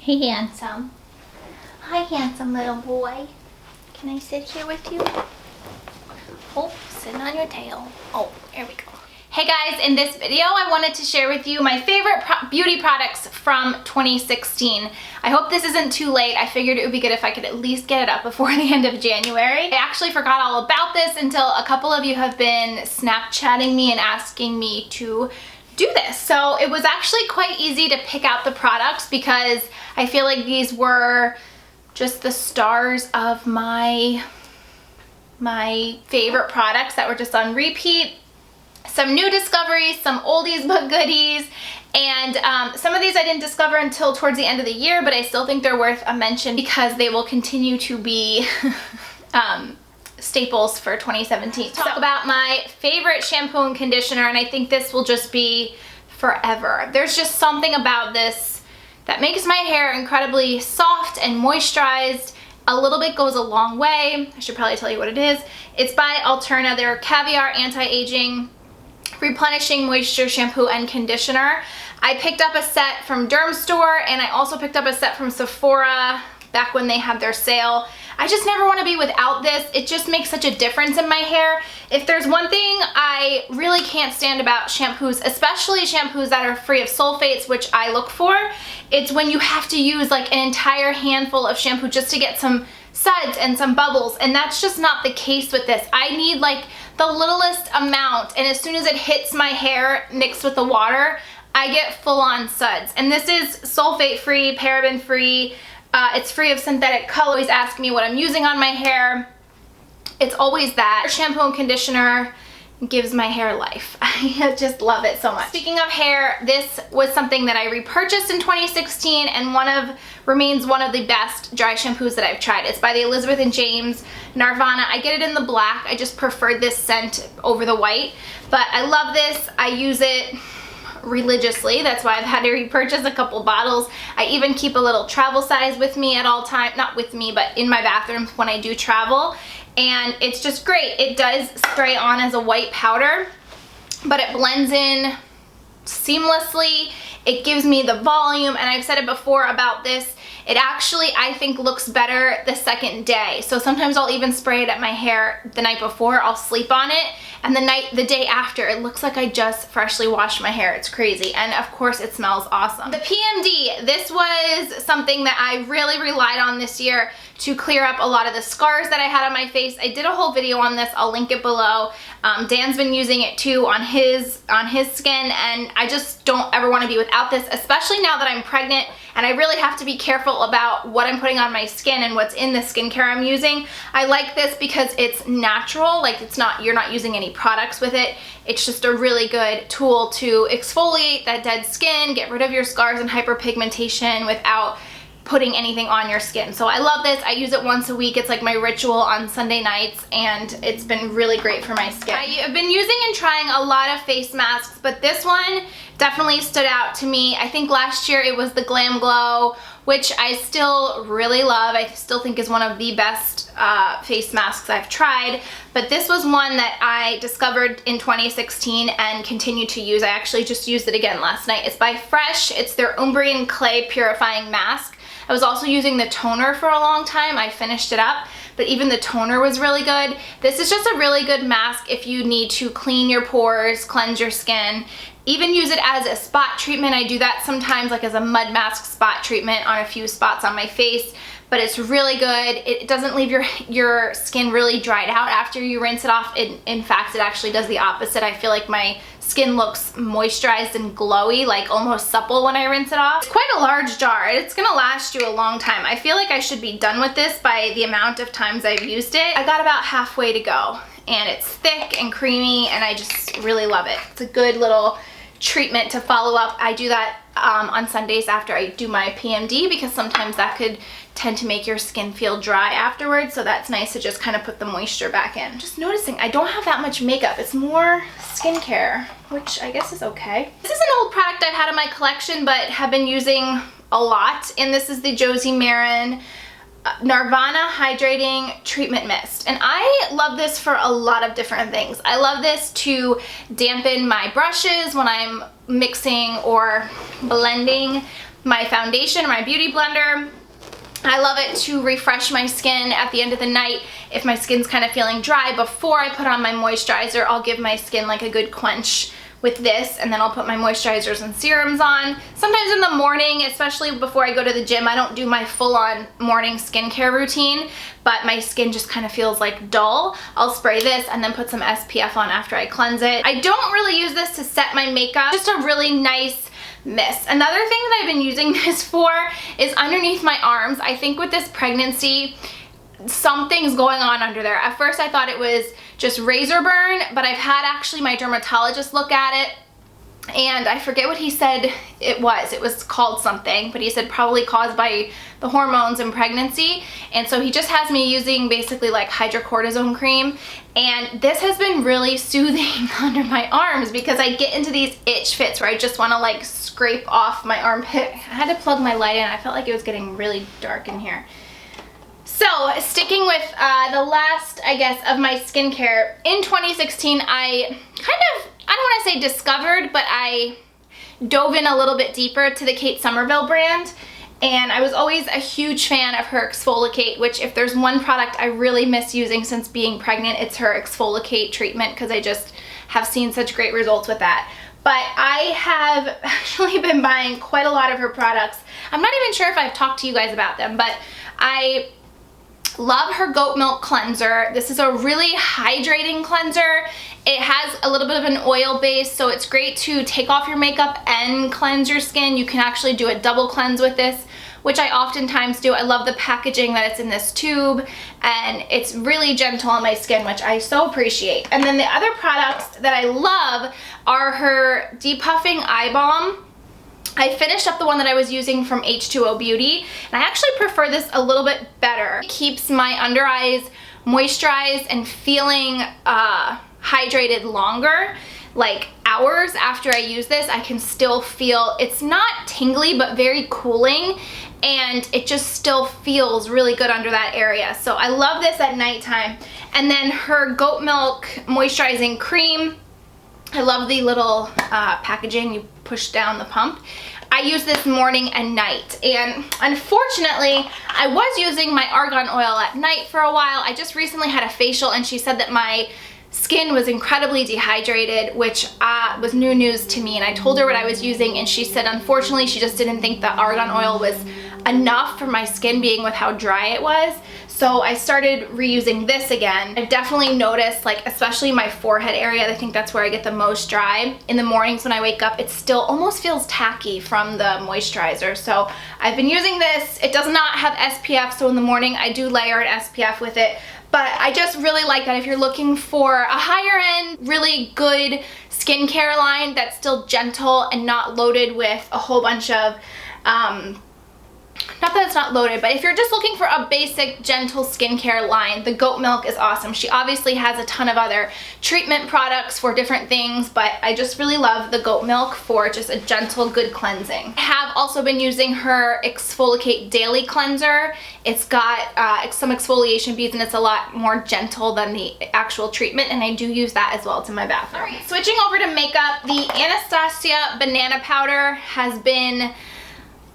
Hey, handsome. Hi, handsome little boy. Can I sit here with you? Oh, sitting on your tail. Oh, there we go. Hey guys, in this video I wanted to share with you my favorite beauty products from 2016. I hope this isn't too late. I figured it would be good if I could at least get it up before the end of January. I actually forgot all about this until a couple of you have been Snapchatting me and asking me to do this. So it was actually quite easy to pick out the products because I feel like these were just the stars of my favorite products that were just on repeat. Some new discoveries, some oldies but goodies, and some of these I didn't discover until towards the end of the year, but I still think they're worth a mention because they will continue to be staples for 2017. Talk about my favorite shampoo and conditioner, and I think this will just be forever. There's just something about this that makes my hair incredibly soft and moisturized. A little bit goes a long way. I should probably tell you what it is. It's by Alterna. They're Caviar Anti-Aging Replenishing Moisture Shampoo and Conditioner. I picked up a set from Dermstore, and I also picked up a set from Sephora back when they had their sale. I just never want to be without this. It just makes such a difference in my hair. If there's one thing I really can't stand about shampoos, especially shampoos that are free of sulfates, which I look for, it's when you have to use like an entire handful of shampoo just to get some suds and some bubbles, and that's just not the case with this. I need like the littlest amount, and as soon as it hits my hair mixed with the water, I get full-on suds. And this is sulfate-free, paraben-free. It's free of synthetic color. Always ask me what I'm using on my hair. It's always that. Shampoo and conditioner gives my hair life. I just love it so much. Speaking of hair, this was something that I repurchased in 2016 and remains one of the best dry shampoos that I've tried. It's by the Elizabeth & James Nirvana. I get it in the black. I just preferred this scent over the white, but I love this. I use it religiously. That's why I've had to repurchase a couple bottles. I even keep a little travel size with me at all times. Not with me, but in my bathroom when I do travel. And it's just great. It does spray on as a white powder, but it blends in seamlessly. It gives me the volume, and I've said it before about this. It actually, I think, looks better the second day. So sometimes I'll even spray it at my hair the night before. I'll sleep on it, and the day after, it looks like I just freshly washed my hair. It's crazy. And of course, it smells awesome. The PMD, this was something that I really relied on this year to clear up a lot of the scars that I had on my face. I did a whole video on this. I'll link it below. Dan's been using it too on his skin, and I just don't ever want to be without this, especially now that I'm pregnant and I really have to be careful about what I'm putting on my skin and what's in the skincare I'm using. I like this because it's natural. Like, you're not using any products with it. It's just a really good tool to exfoliate that dead skin, get rid of your scars and hyperpigmentation without putting anything on your skin. So I love this. I use it once a week. It's like my ritual on Sunday nights, and it's been really great for my skin. I have been using and trying a lot of face masks, but this one definitely stood out to me. I think last year it was the Glam Glow, which I still really love. I still think is one of the best face masks I've tried, but this was one that I discovered in 2016 and continue to use. I actually just used it again last night. It's by Fresh. It's their Umbrian Clay Purifying Mask. I was also using the toner for a long time. I finished it up, but even the toner was really good. This is just a really good mask if you need to clean your pores, cleanse your skin. Even use it as a spot treatment. I do that sometimes, like as a mud mask spot treatment on a few spots on my face, but it's really good. It doesn't leave your skin really dried out after you rinse it off. In fact, it actually does the opposite. I feel like my skin looks moisturized and glowy, like almost supple when I rinse it off. It's quite a large jar. It's gonna last you a long time. I feel like I should be done with this by the amount of times I've used it. I got about halfway to go, and it's thick and creamy, and I just really love it. It's a good little treatment to follow up. I do that on Sundays after I do my PMD because sometimes that could tend to make your skin feel dry afterwards, so that's nice to just kind of put the moisture back in. Just noticing I don't have that much makeup. It's more skincare, which I guess is okay. This is an old product I've had in my collection but have been using a lot, and this is the Josie Maran Nirvana Hydrating Treatment Mist. And I love this for a lot of different things. I love this to dampen my brushes when I'm mixing or blending my foundation or my beauty blender. I love it to refresh my skin at the end of the night. If my skin's kind of feeling dry, before I put on my moisturizer, I'll give my skin like a good quench with this, and then I'll put my moisturizers and serums on. Sometimes in the morning, especially before I go to the gym, I don't do my full-on morning skincare routine, but my skin just kind of feels like dull. I'll spray this and then put some SPF on after I cleanse it. I don't really use this to set my makeup, just a really nice mist. Another thing that I've been using this for is underneath my arms. I think with this pregnancy, something's going on under there. At first I thought it was just razor burn, but I've had actually my dermatologist look at it, and I forget what he said it was called something, but he said probably caused by the hormones in pregnancy. And so he just has me using basically like hydrocortisone cream, and this has been really soothing under my arms because I get into these itch fits where I just want to like scrape off my armpit. I had to plug my light in. I felt like it was getting really dark in here. So sticking with the last, I guess, of my skincare, in 2016 I I don't want to say discovered, but I dove in a little bit deeper to the Kate Somerville brand, and I was always a huge fan of her Exfoliate, which if there's one product I really miss using since being pregnant, it's her Exfoliate treatment, because I just have seen such great results with that. But I have actually been buying quite a lot of her products. I'm not even sure if I've talked to you guys about them, but I love her goat milk cleanser. This is a really hydrating cleanser. It has a little bit of an oil base, so it's great to take off your makeup and cleanse your skin. You can actually do a double cleanse with this, which I oftentimes do. I love the packaging that it's in this tube, and it's really gentle on my skin, which I so appreciate. And then the other products that I love are her depuffing eye balm. I finished up the one that I was using from H2O Beauty, and I actually prefer this a little bit better. It keeps my under eyes moisturized and feeling hydrated longer. Like hours after I use this, I can still feel, it's not tingly, but very cooling, and it just still feels really good under that area. So I love this at nighttime. And then her goat milk moisturizing cream, I love the little packaging. You push down the pump. I use this morning and night, and unfortunately I was using my argan oil at night for a while. I just recently had a facial, and she said that my skin was incredibly dehydrated, which was new news to me, and I told her what I was using, and she said unfortunately she just didn't think the argan oil was enough for my skin, being with how dry it was. So I started reusing this again. I've definitely noticed, like especially my forehead area, I think that's where I get the most dry. In the mornings when I wake up, it still almost feels tacky from the moisturizer. So I've been using this. It does not have SPF, so in the morning I do layer an SPF with it. But I just really like that if you're looking for a higher end, really good skincare line that's still gentle and not loaded with a whole bunch of not that it's not loaded, but if you're just looking for a basic gentle skincare line, the goat milk is awesome. She obviously has a ton of other treatment products for different things, but I just really love the goat milk for just a gentle, good cleansing. I have also been using her Exfoliate Daily Cleanser. It's got some exfoliation beads, and it's a lot more gentle than the actual treatment, and I do use that as well. It's in my bathroom. All right, switching over to makeup, the Anastasia Banana Powder has been,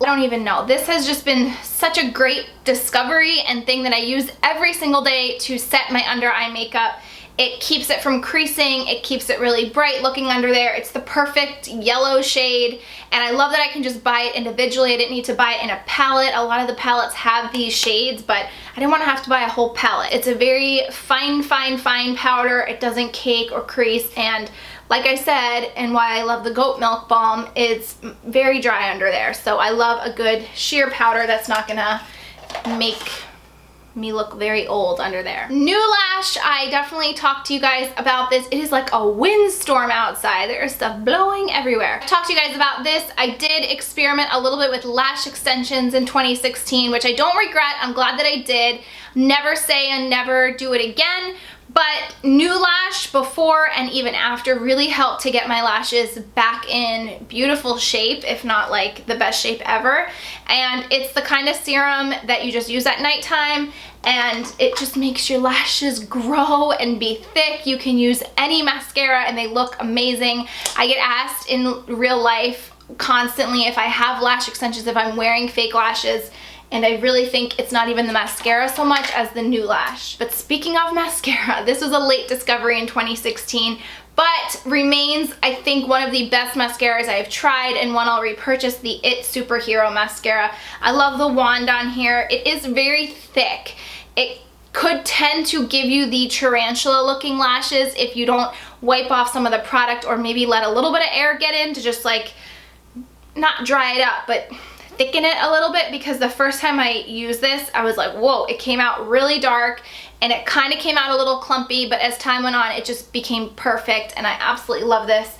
I don't even know. This has just been such a great discovery and thing that I use every single day to set my under eye makeup. It keeps it from creasing, it keeps it really bright looking under there. It's the perfect yellow shade, and I love that I can just buy it individually. I didn't need to buy it in a palette. A lot of the palettes have these shades, but I didn't want to have to buy a whole palette. It's a very fine powder. It doesn't cake or crease, and like I said, and why I love the goat milk balm, it's very dry under there. So I love a good sheer powder that's not gonna make me look very old under there. New lash, I definitely talked to you guys about this. It is like a windstorm outside. There is stuff blowing everywhere. I talked to you guys about this. I did experiment a little bit with lash extensions in 2016, which I don't regret. I'm glad that I did. Never say and never do it again. But New Lash before and even after really helped to get my lashes back in beautiful shape, if not like the best shape ever. And it's the kind of serum that you just use at nighttime, and it just makes your lashes grow and be thick. You can use any mascara and they look amazing. I get asked in real life constantly if I have lash extensions, if I'm wearing fake lashes, and I really think it's not even the mascara so much as the New Lash. But speaking of mascara, this was a late discovery in 2016, but remains, I think, one of the best mascaras I've tried, and one I'll repurchase, the It Superhero Mascara. I love the wand on here. It is very thick. It could tend to give you the tarantula looking lashes if you don't wipe off some of the product, or maybe let a little bit of air get in to just like, not dry it up, but thicken it a little bit, because the first time I used this, I was like, whoa, it came out really dark and it kind of came out a little clumpy, but as time went on, it just became perfect, and I absolutely love this,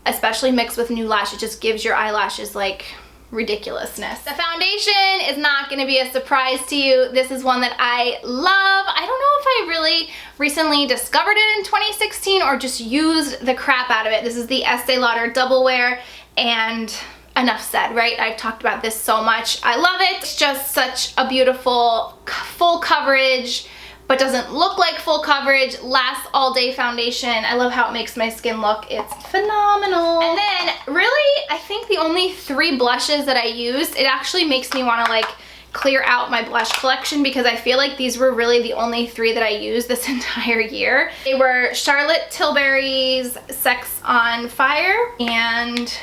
especially mixed with New Lash. It just gives your eyelashes like ridiculousness. The foundation is not going to be a surprise to you. This is one that I love. I don't know if I really recently discovered it in 2016 or just used the crap out of it. This is the Estee Lauder Double Wear, and enough said, right? I've talked about this so much. I love it. It's just such a beautiful full coverage, but doesn't look like full coverage, lasts all day foundation. I love how it makes my skin look. It's phenomenal. And then really, I think the only 3 blushes that I used, it actually makes me want to like clear out my blush collection, because I feel like these were really the only 3 that I used this entire year. They were Charlotte Tilbury's Sex on Fire, and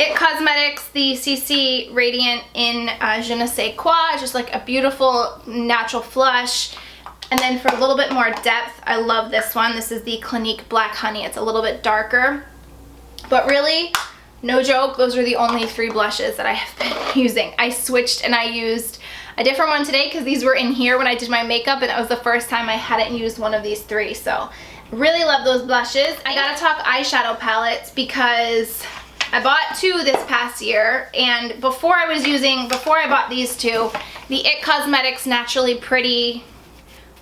It Cosmetics, the CC Radiant in Je ne sais quoi, just like a beautiful natural flush. And then for a little bit more depth, I love this one. This is the Clinique Black Honey. It's a little bit darker, but really, no joke, those are the only 3 blushes that I have been using. I switched and I used a different one today because these were in here when I did my makeup, and that was the first time I hadn't used one of these 3. So really love those blushes. I gotta talk eyeshadow palettes, because I bought 2 this past year, and before I bought these 2, the It Cosmetics Naturally Pretty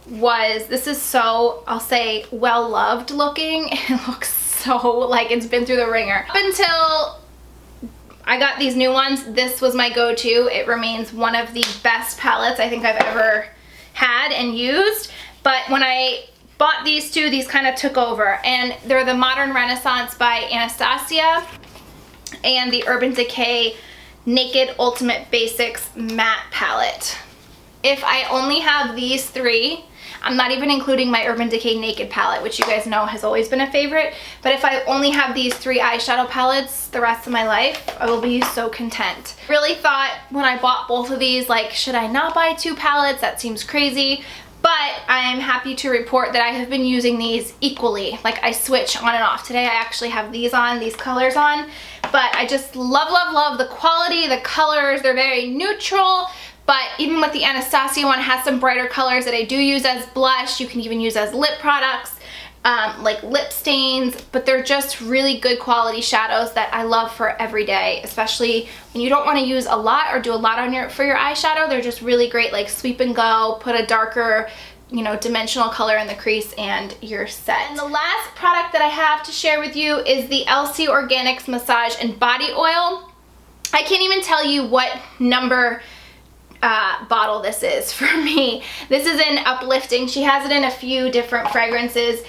this is so, I'll say, well loved looking. It looks so like it's been through the ringer. Up until I got these new ones, this was my go-to. It remains one of the best palettes I think I've ever had and used, but when I bought these 2, these kind of took over, and they're the Modern Renaissance by Anastasia and the Urban Decay Naked Ultimate Basics Matte Palette. If I only have these 3, I'm not even including my Urban Decay Naked palette, which you guys know has always been a favorite, but if I only have these 3 eyeshadow palettes the rest of my life, I will be so content. Really thought when I bought both of these, like, should I not buy 2 palettes? That seems crazy. But I am happy to report that I have been using these equally. Like, I switch on and off. Today I actually have these on, these colors on. But I just love, love, love the quality, the colors. They're very neutral. But even with the Anastasia one, it has some brighter colors that I do use as blush. You can even use as lip products, like lip stains. But they're just really good quality shadows that I love for every day, especially when you don't want to use a lot or do a lot on for your eyeshadow. They're just really great, like sweep and go, put a darker, you know, dimensional color in the crease, and you're set. And the last product that I have to share with you is the LC Organics Massage and Body Oil. I can't even tell you what number bottle this is for me. This is in Uplifting. She has it in a few different fragrances,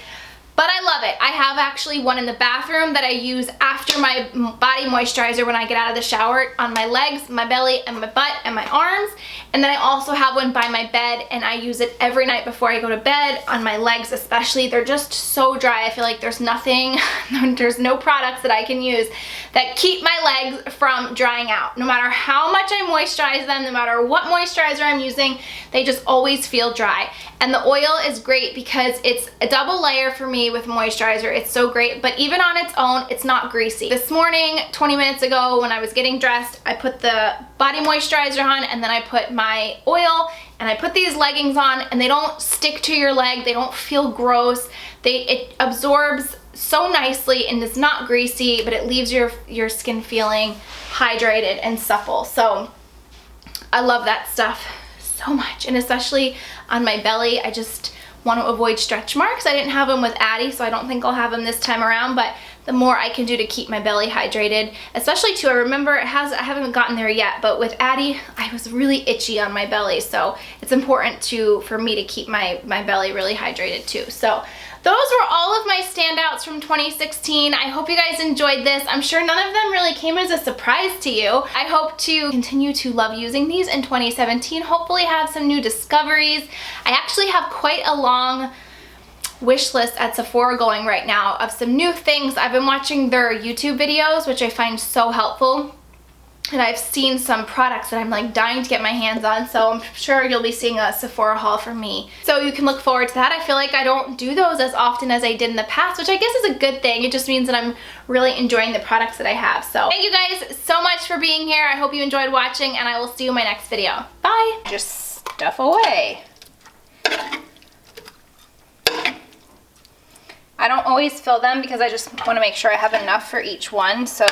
but I love it. I have actually one in the bathroom that I use after my body moisturizer when I get out of the shower, on my legs, my belly, and my butt, and my arms. And then I also have one by my bed, and I use it every night before I go to bed, on my legs especially. They're just so dry. I feel like there's nothing, there's no products that I can use that keep my legs from drying out. No matter how much I moisturize them, no matter what moisturizer I'm using, they just always feel dry. And the oil is great because it's a double layer for me with moisturizer. It's so great, but even on its own, it's not greasy. This morning, 20 minutes ago, when I was getting dressed, I put the body moisturizer on, and then I put my oil, and I put these leggings on, and they don't stick to your leg. They don't feel gross. It absorbs so nicely and it's not greasy, but it leaves your skin feeling hydrated and supple. So I love that stuff so much, and especially on my belly. I just want to avoid stretch marks. I didn't have them with Addie, so I don't think I'll have them this time around, but the more I can do to keep my belly hydrated, especially too, I remember I haven't gotten there yet, but with Addie, I was really itchy on my belly, so it's important for me to keep my belly really hydrated too. So those were all of my standouts from 2016. I hope you guys enjoyed this. I'm sure none of them really came as a surprise to you. I hope to continue to love using these in 2017, hopefully have some new discoveries. I actually have quite a long wish list at Sephora going right now of some new things. I've been watching their YouTube videos, which I find so helpful. And I've seen some products that I'm like dying to get my hands on, so I'm sure you'll be seeing a Sephora haul from me. So you can look forward to that. I feel like I don't do those as often as I did in the past, which I guess is a good thing. It just means that I'm really enjoying the products that I have. So thank you guys so much for being here. I hope you enjoyed watching, and I will see you in my next video. Bye! Just stuff away. I don't always fill them because I just want to make sure I have enough for each one, so